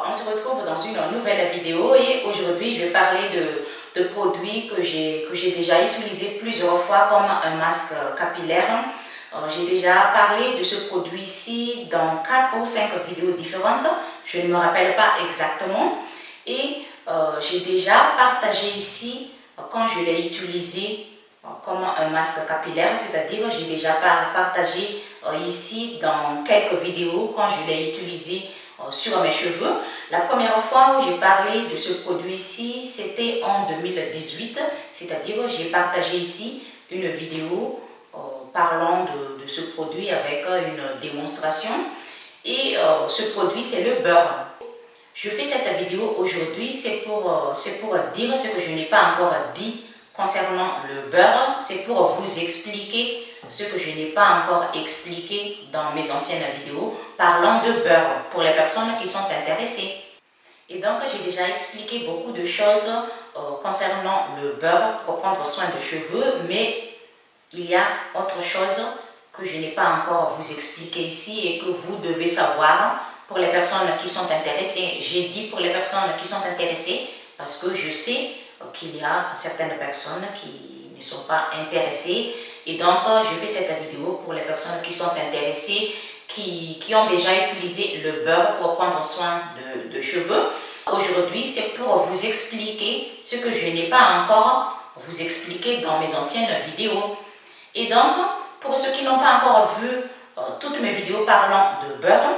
on se retrouve dans une nouvelle vidéo et aujourd'hui je vais parler de produits que j'ai déjà utilisé plusieurs fois comme un masque capillaire. J'ai déjà parlé de ce produit ici dans 4 ou 5 vidéos différentes, je ne me rappelle pas exactement. Et j'ai déjà partagé ici quand je l'ai utilisé comme un masque capillaire, c'est-à-dire j'ai déjà partagé ici dans quelques vidéos quand je l'ai utilisé sur mes cheveux. La première fois où j'ai parlé de ce produit ici, c'était en 2018, c'est-à-dire j'ai partagé ici une vidéo parlant de ce produit avec une démonstration. Et ce produit, c'est le beurre. Je fais cette vidéo aujourd'hui, c'est pour dire ce que je n'ai pas encore dit concernant le beurre. C'est pour vous expliquer ce que je n'ai pas encore expliqué dans mes anciennes vidéos parlant de beurre pour les personnes qui sont intéressées. Et donc, j'ai déjà expliqué beaucoup de choses concernant le beurre pour prendre soin de cheveux, mais il y a autre chose que je n'ai pas encore vous expliquer ici et que vous devez savoir pour les personnes qui sont intéressées. J'ai dit pour les personnes qui sont intéressées parce que je sais qu'il y a certaines personnes qui ne sont pas intéressées. Et donc, je fais cette vidéo pour les personnes qui sont intéressées, qui ont déjà utilisé le beurre pour prendre soin de cheveux. Aujourd'hui, c'est pour vous expliquer ce que je n'ai pas encore vous expliqué dans mes anciennes vidéos. Et donc, pour ceux qui n'ont pas encore vu toutes mes vidéos parlant de beurre,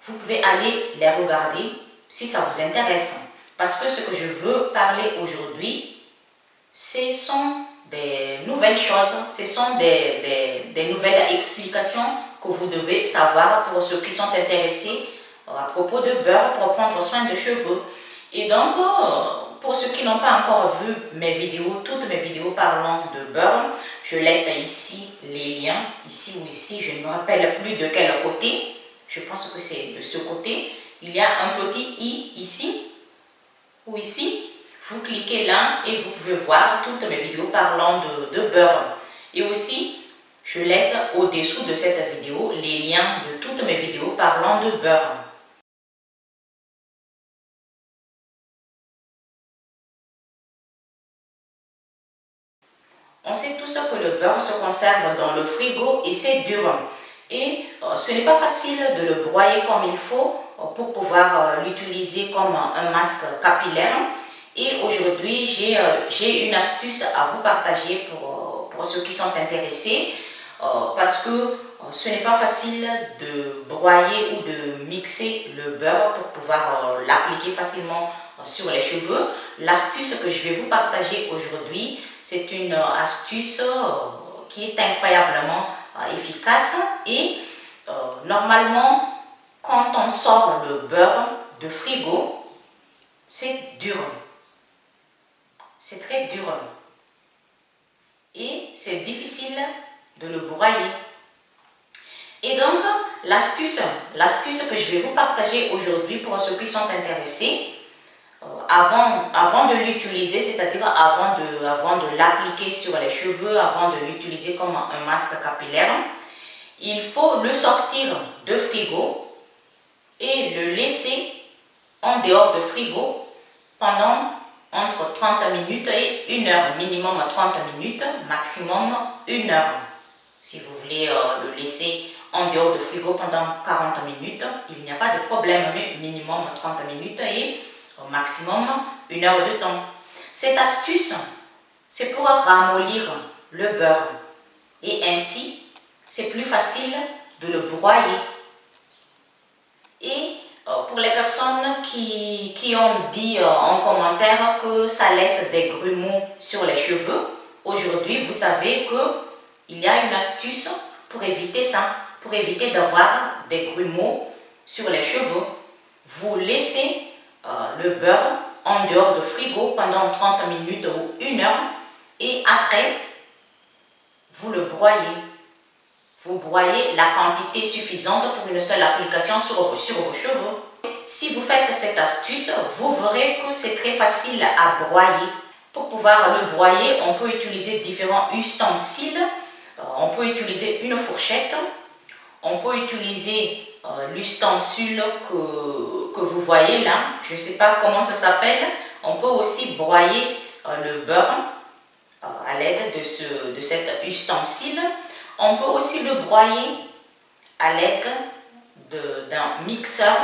vous pouvez aller les regarder si ça vous intéresse. Parce que ce que je veux parler aujourd'hui, ce sont des nouvelles choses, ce sont des nouvelles explications que vous devez savoir pour ceux qui sont intéressés à propos de beurre pour prendre soin de cheveux. Et donc, pour ceux qui n'ont pas encore vu mes vidéos, toutes mes vidéos parlant de beurre, je laisse ici les liens, ici ou ici, je ne me rappelle plus de quel côté. Je pense que c'est de ce côté. Il y a un petit i ici ou ici. Vous cliquez là et vous pouvez voir toutes mes vidéos parlant de beurre. Et aussi, je laisse au-dessous de cette vidéo les liens de toutes mes vidéos parlant de beurre. On sait tous que le beurre se conserve dans le frigo et c'est dur. Et ce n'est pas facile de le broyer comme il faut pour pouvoir l'utiliser comme un masque capillaire. Et aujourd'hui, j'ai une astuce à vous partager pour ceux qui sont intéressés. Parce que ce n'est pas facile de broyer ou de mixer le beurre pour pouvoir l'appliquer facilement sur les cheveux. L'astuce que je vais vous partager aujourd'hui, c'est une astuce qui est incroyablement efficace et normalement, quand on sort le beurre de frigo, c'est dur. C'est très dur. Et c'est difficile de le broyer. Et donc, l'astuce que je vais vous partager aujourd'hui pour ceux qui sont intéressés, avant de l'utiliser, c'est-à-dire avant de l'appliquer sur les cheveux, avant de l'utiliser comme un masque capillaire, il faut le sortir de frigo et le laisser en dehors de frigo pendant entre 30 minutes et 1 heure, minimum 30 minutes, maximum 1 heure. Si vous voulez le laisser en dehors de frigo pendant 40 minutes, il n'y a pas de problème, mais minimum 30 minutes et au maximum 1 heure de temps. Cette astuce, c'est pour ramollir le beurre et ainsi, c'est plus facile de le broyer. Et pour les personnes qui ont dit en commentaire que ça laisse des grumeaux sur les cheveux, aujourd'hui, vous savez qu'il y a une astuce pour éviter ça, pour éviter d'avoir des grumeaux sur les cheveux. Vous laissez le beurre en dehors de frigo pendant 30 minutes ou 1 heure et après, vous le broyez. Vous broyez la quantité suffisante pour une seule application sur vos cheveux. Si vous faites cette astuce, vous verrez que c'est très facile à broyer. Pour pouvoir le broyer, on peut utiliser différents ustensiles. On peut utiliser une fourchette. On peut utiliser l'ustensile que vous voyez là, je ne sais pas comment ça s'appelle. On peut aussi broyer le beurre à l'aide de cet ustensile. On peut aussi le broyer à l'aide d'un mixeur.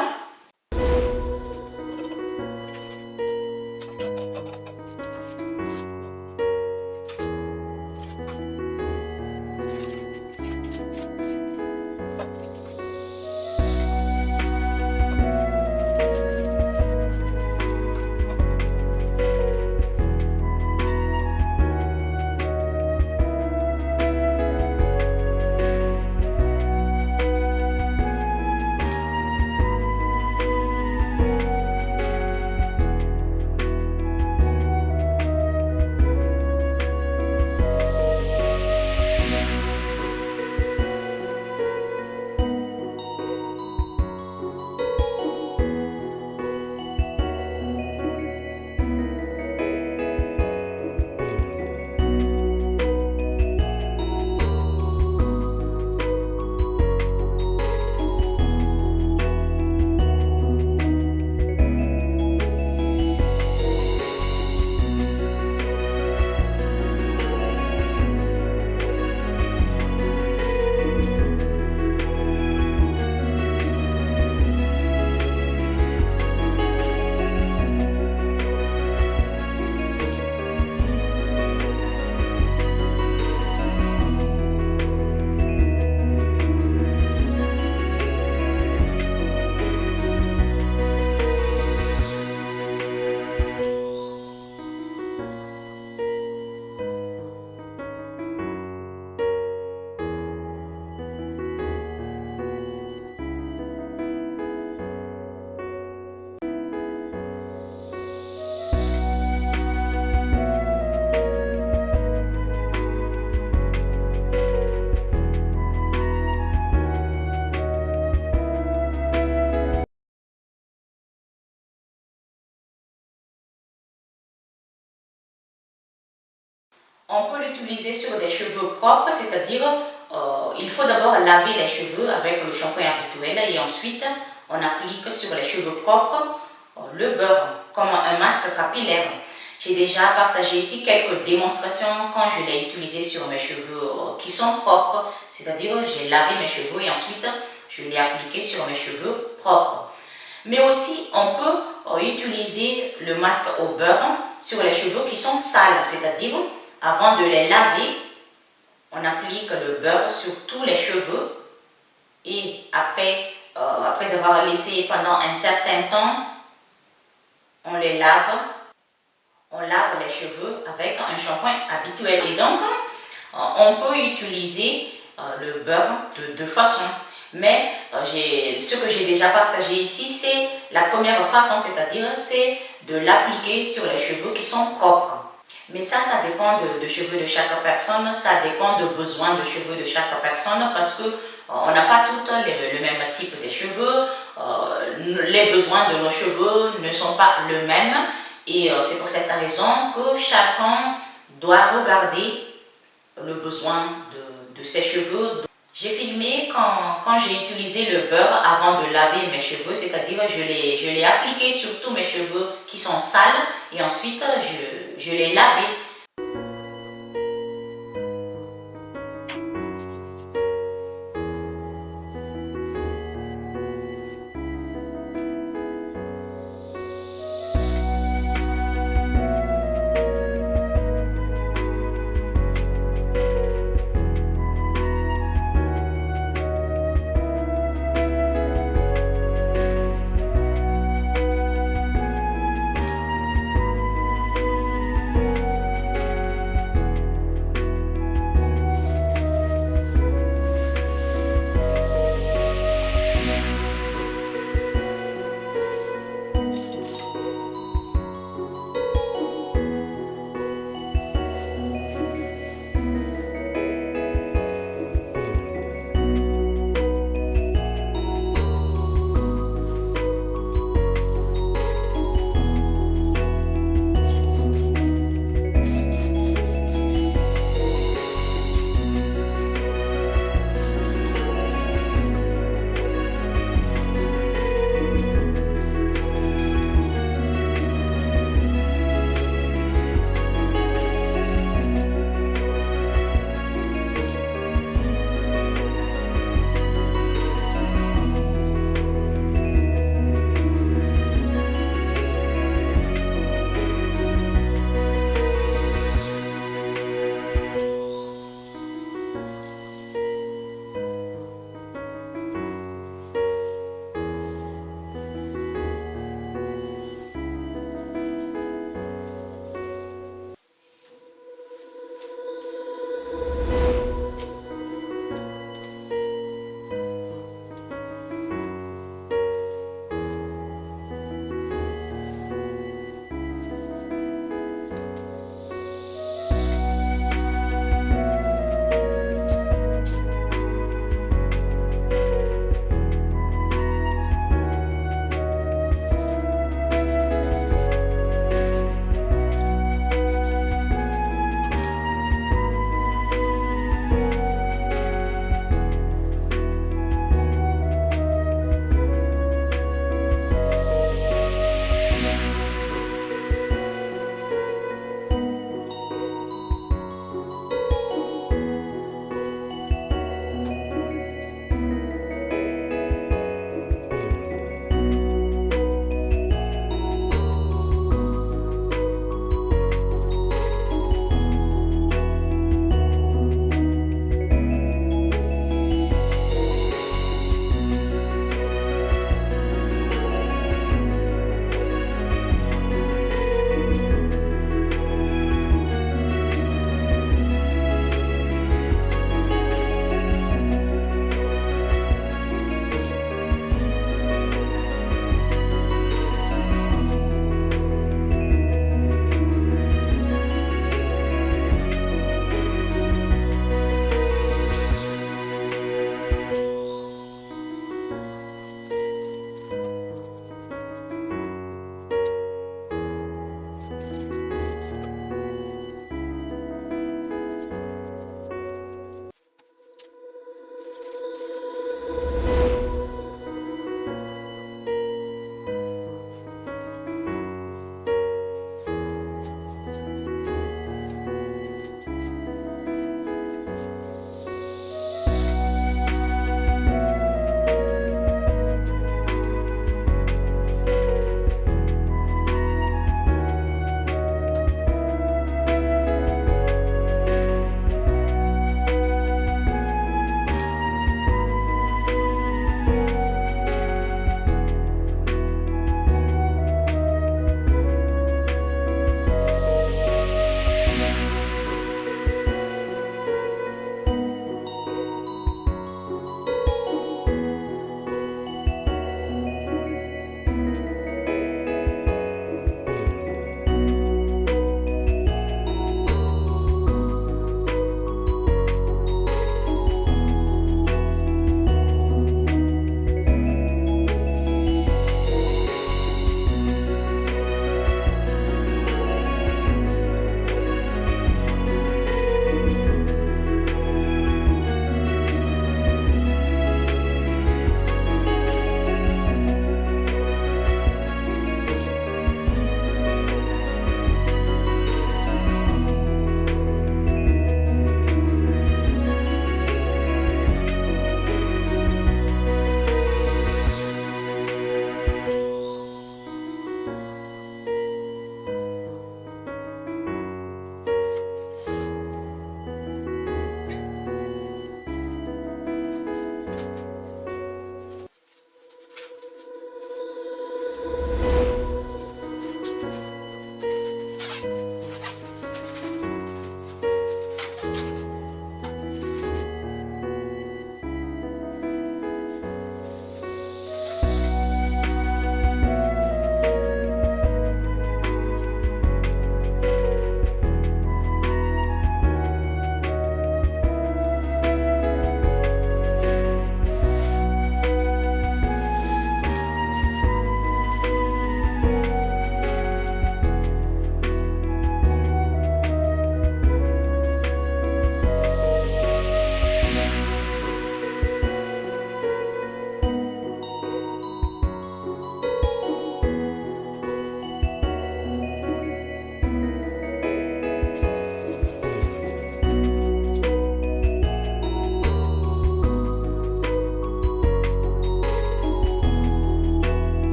On peut l'utiliser sur des cheveux propres, c'est-à-dire il faut d'abord laver les cheveux avec le shampoing habituel et ensuite on applique sur les cheveux propres le beurre comme un masque capillaire. J'ai déjà partagé ici quelques démonstrations quand je l'ai utilisé sur mes cheveux qui sont propres, c'est-à-dire j'ai lavé mes cheveux et ensuite je l'ai appliqué sur mes cheveux propres. Mais aussi on peut utiliser le masque au beurre sur les cheveux qui sont sales, c'est-à-dire avant de les laver, on applique le beurre sur tous les cheveux et après avoir laissé pendant un certain temps, on les lave. On lave les cheveux avec un shampoing habituel. Et donc, on peut utiliser le beurre de deux façons. Mais ce que j'ai déjà partagé ici, c'est la première façon, c'est-à-dire c'est de l'appliquer sur les cheveux qui sont propres. Mais ça dépend de cheveux de chaque personne, ça dépend de besoins de cheveux de chaque personne parce que on n'a pas tous le même type de cheveux, les besoins de nos cheveux ne sont pas les mêmes et c'est pour cette raison que chacun doit regarder le besoin de ses cheveux. J'ai filmé quand j'ai utilisé le beurre avant de laver mes cheveux, c'est-à-dire je l'ai appliqué sur tous mes cheveux qui sont sales et ensuite je l'ai lavé.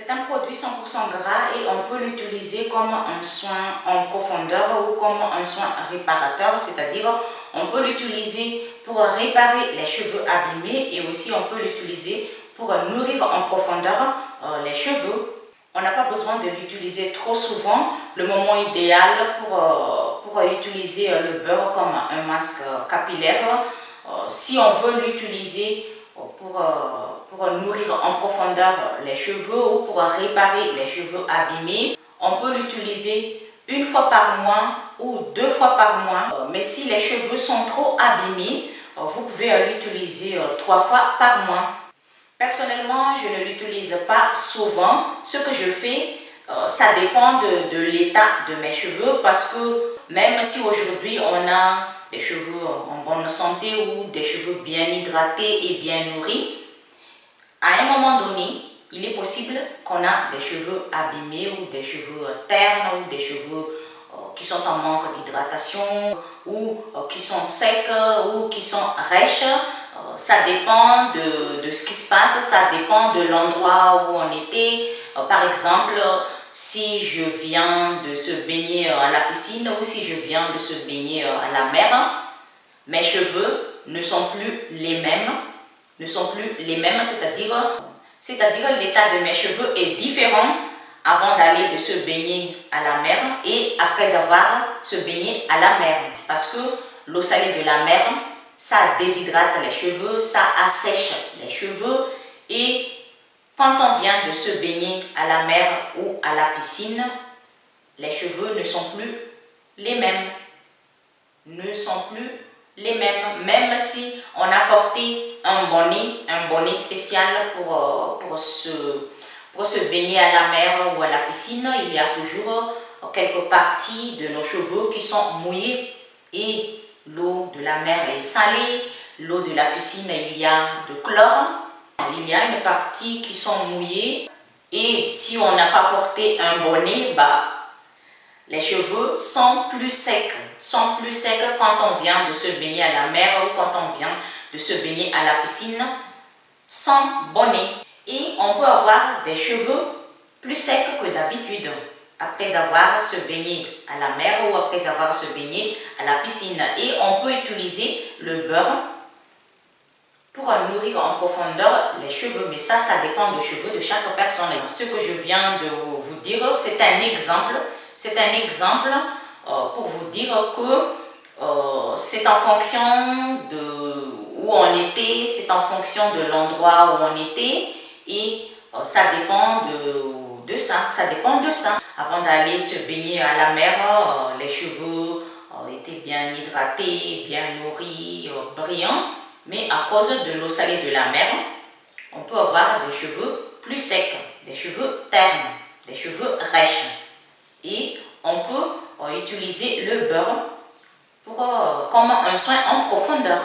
C'est un produit 100% gras et on peut l'utiliser comme un soin en profondeur ou comme un soin réparateur, c'est-à-dire on peut l'utiliser pour réparer les cheveux abîmés et aussi on peut l'utiliser pour nourrir en profondeur les cheveux. On n'a pas besoin de l'utiliser trop souvent. Le moment idéal pour utiliser le beurre comme un masque capillaire, si on veut l'utiliser pour nourrir en profondeur les cheveux ou pour réparer les cheveux abîmés, on peut l'utiliser une fois par mois ou 2 fois par mois. Mais si les cheveux sont trop abîmés, vous pouvez l'utiliser 3 fois par mois. Personnellement, je ne l'utilise pas souvent. Ce que je fais, ça dépend de l'état de mes cheveux parce que même si aujourd'hui on a des cheveux en bonne santé ou des cheveux bien hydratés et bien nourris, à un moment donné, il est possible qu'on a des cheveux abîmés ou des cheveux ternes ou des cheveux qui sont en manque d'hydratation ou qui sont secs ou qui sont rêches. Ça dépend de ce qui se passe, ça dépend de l'endroit où on était. Par exemple, si je viens de se baigner à la piscine ou si je viens de se baigner à la mer, mes cheveux ne sont plus les mêmes. C'est-à-dire l'état de mes cheveux est différent avant d'aller de se baigner à la mer et après avoir se baigné à la mer. Parce que l'eau salée de la mer, ça déshydrate les cheveux, ça assèche les cheveux et quand on vient de se baigner à la mer ou à la piscine, les cheveux ne sont plus les mêmes. Même si on a porté un bonnet spécial pour se baigner à la mer ou à la piscine, il y a toujours quelques parties de nos cheveux qui sont mouillées et l'eau de la mer est salée, l'eau de la piscine il y a de chlore, il y a une partie qui sont mouillées et si on n'a pas porté un bonnet, les cheveux sont plus secs quand on vient de se baigner à la mer ou quand on vient de se baigner à la piscine sans bonnet. Et on peut avoir des cheveux plus secs que d'habitude après avoir se baigné à la mer ou après avoir se baigné à la piscine. Et on peut utiliser le beurre pour nourrir en profondeur les cheveux. Mais ça dépend des cheveux de chaque personne. Ce que je viens de vous dire, c'est un exemple. C'est un exemple pour vous dire que c'est en fonction de où on était, c'est en fonction de l'endroit où on était et ça dépend de ça. Avant d'aller se baigner à la mer, les cheveux étaient bien hydratés, bien nourris, brillants, mais à cause de l'eau salée de la mer, on peut avoir des cheveux plus secs, des cheveux ternes, des cheveux rêches. Et on peut utiliser le beurre comme un soin en profondeur.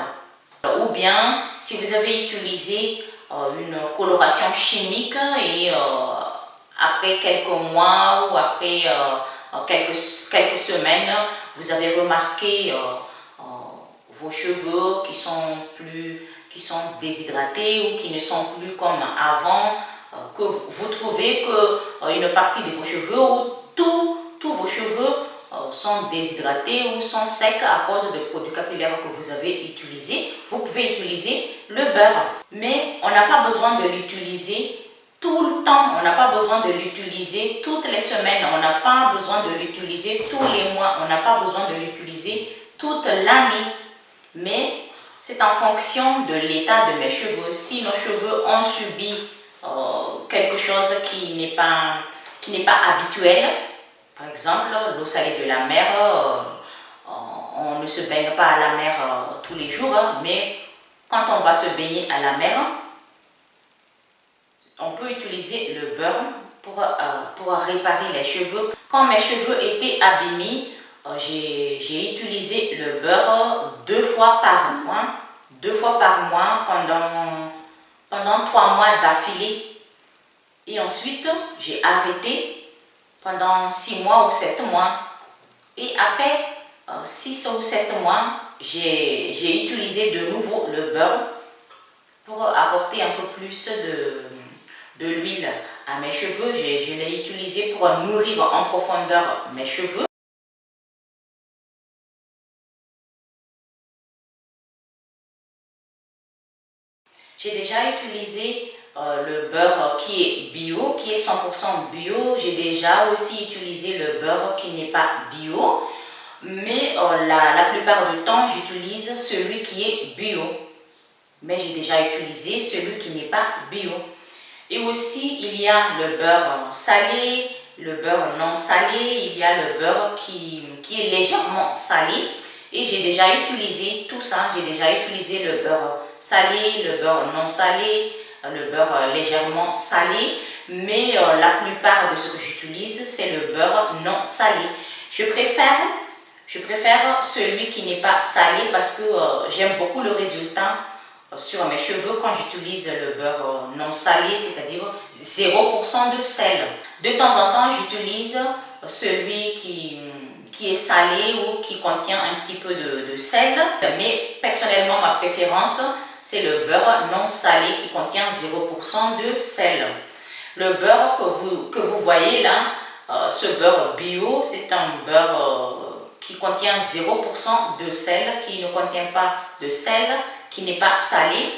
Ou bien, si vous avez utilisé une coloration chimique et après quelques mois ou après quelques semaines, vous avez remarqué vos cheveux qui sont déshydratés ou qui ne sont plus comme avant, que vous trouvez qu'une partie de vos cheveux ou tous vos cheveux sont déshydratés ou sont secs à cause des produits capillaires que vous avez utilisés, vous pouvez utiliser le beurre. Mais on n'a pas besoin de l'utiliser tout le temps, on n'a pas besoin de l'utiliser toutes les semaines, on n'a pas besoin de l'utiliser tous les mois, on n'a pas besoin de l'utiliser toute l'année. Mais c'est en fonction de l'état de mes cheveux. Si nos cheveux ont subi quelque chose qui n'est pas habituel, par exemple l'eau salée de la mer, on ne se baigne pas à la mer tous les jours, mais quand on va se baigner à la mer, on peut utiliser le beurre pour réparer les cheveux. Quand mes cheveux étaient abîmés, j'ai utilisé le beurre 2 fois par mois pendant 3 mois d'affilée. Et ensuite, j'ai arrêté pendant 6 mois ou 7 mois. Et après 6 ou 7 mois, j'ai utilisé de nouveau le beurre pour apporter un peu plus de l'huile à mes cheveux. Je l'ai utilisé pour nourrir en profondeur mes cheveux. J'ai déjà utilisé le beurre qui est bio, qui est 100% bio. J'ai déjà aussi utilisé le beurre qui n'est pas bio. Mais la plupart du temps, j'utilise celui qui est bio. Mais j'ai déjà utilisé celui qui n'est pas bio. Et aussi, il y a le beurre salé, le beurre non salé, il y a le beurre qui est légèrement salé. Et j'ai déjà utilisé tout ça. J'ai déjà utilisé le beurre salé, le beurre non salé, le beurre légèrement salé. Mais la plupart de ce que j'utilise, c'est le beurre non salé. Je préfère celui qui n'est pas salé parce que j'aime beaucoup le résultat sur mes cheveux quand j'utilise le beurre non salé, c'est-à-dire 0% de sel. De temps en temps, j'utilise celui qui est salé ou qui contient un petit peu de sel. Mais personnellement, ma préférence, c'est le beurre non salé qui contient 0% de sel. Le beurre que vous voyez là, ce beurre bio, c'est un beurre qui contient 0% de sel, qui ne contient pas de sel, qui n'est pas salé.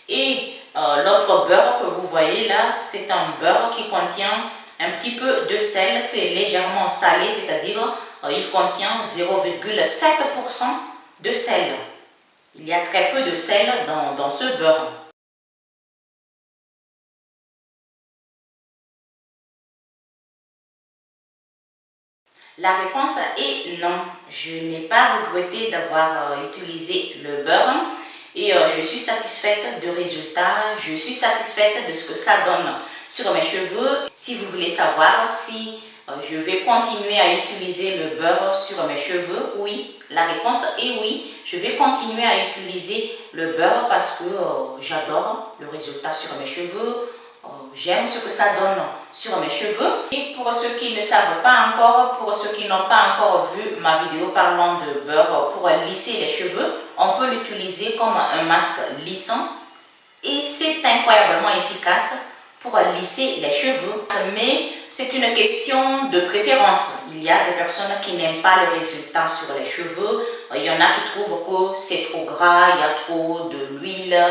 Et l'autre beurre que vous voyez là, c'est un beurre qui contient un petit peu de sel, c'est légèrement salé, c'est-à-dire il contient 0,7% de sel. Il y a très peu de sel dans ce beurre. La réponse est non. Je n'ai pas regretté d'avoir utilisé le beurre et je suis satisfaite du résultat. Je suis satisfaite de ce que ça donne sur mes cheveux. Si vous voulez savoir si je vais continuer à utiliser le beurre sur mes cheveux, oui. La réponse est oui. Je vais continuer à utiliser le beurre parce que j'adore le résultat sur mes cheveux. J'aime ce que ça donne sur mes cheveux. Et pour ceux qui ne savent pas encore, pour ceux qui n'ont pas encore vu ma vidéo parlant de beurre pour lisser les cheveux, on peut l'utiliser comme un masque lissant et c'est incroyablement efficace pour lisser les cheveux. Mais c'est une question de préférence. Il y a des personnes qui n'aiment pas le résultat sur les cheveux. Il y en a qui trouvent que c'est trop gras, il y a trop de l'huile,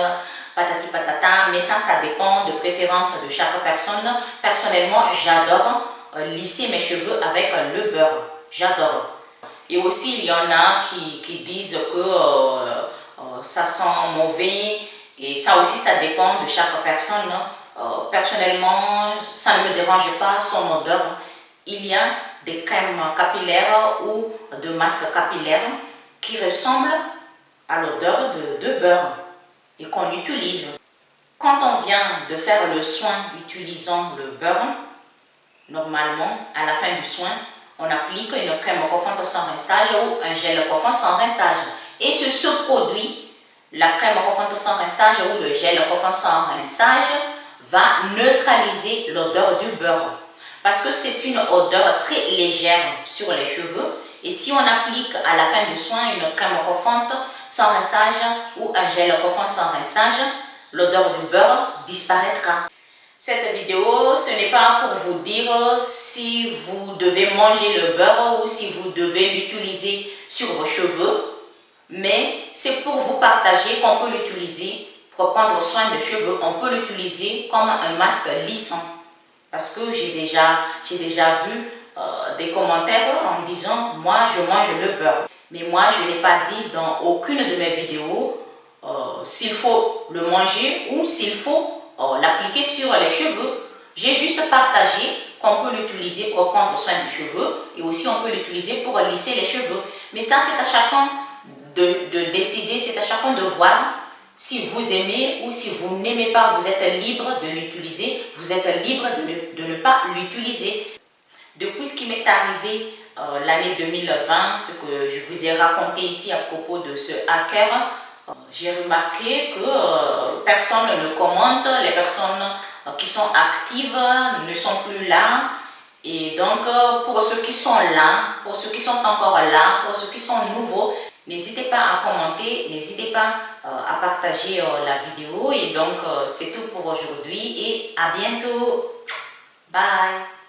patati patata, mais ça dépend de préférence de chaque personne. Personnellement, j'adore lisser mes cheveux avec le beurre. J'adore. Et aussi, il y en a qui disent que ça sent mauvais. Et ça aussi, ça dépend de chaque personne. Personnellement, ça ne me dérange pas son odeur. Il y a des crèmes capillaires ou de masques capillaires qui ressemblent à l'odeur de beurre et qu'on utilise. Quand on vient de faire le soin utilisant le beurre, normalement, à la fin du soin, on applique une crème coiffante sans rinçage ou un gel coiffant sans rinçage. Et ce produit, la crème coiffante sans rinçage ou le gel coiffant sans rinçage, va neutraliser l'odeur du beurre. Parce que c'est une odeur très légère sur les cheveux. Et si on applique à la fin du soin une crème coiffante sans rinçage ou un gel coiffant sans rinçage, l'odeur du beurre disparaîtra. Cette vidéo, ce n'est pas pour vous dire si vous devez manger le beurre ou si vous devez l'utiliser sur vos cheveux, mais c'est pour vous partager qu'on peut l'utiliser pour prendre soin des cheveux. On peut l'utiliser comme un masque lissant. Parce que j'ai déjà vu des commentaires en disant « moi je mange le beurre ». Mais moi je n'ai pas dit dans aucune de mes vidéos s'il faut le manger ou s'il faut l'appliquer sur les cheveux. J'ai juste partagé qu'on peut l'utiliser pour prendre soin des cheveux et aussi on peut l'utiliser pour lisser les cheveux. Mais ça c'est à chacun de décider, c'est à chacun de voir. Si vous aimez ou si vous n'aimez pas, vous êtes libre de l'utiliser, vous êtes libre de ne pas l'utiliser. Depuis ce qui m'est arrivé l'année 2020, ce que je vous ai raconté ici à propos de ce hacker, j'ai remarqué que personne ne commente, les personnes qui sont actives ne sont plus là. Et donc, pour ceux qui sont là, pour ceux qui sont encore là, pour ceux qui sont nouveaux, N'hésitez pas à commenter, n'hésitez pas à partager la vidéo. Et donc, c'est tout pour aujourd'hui et à bientôt. Bye.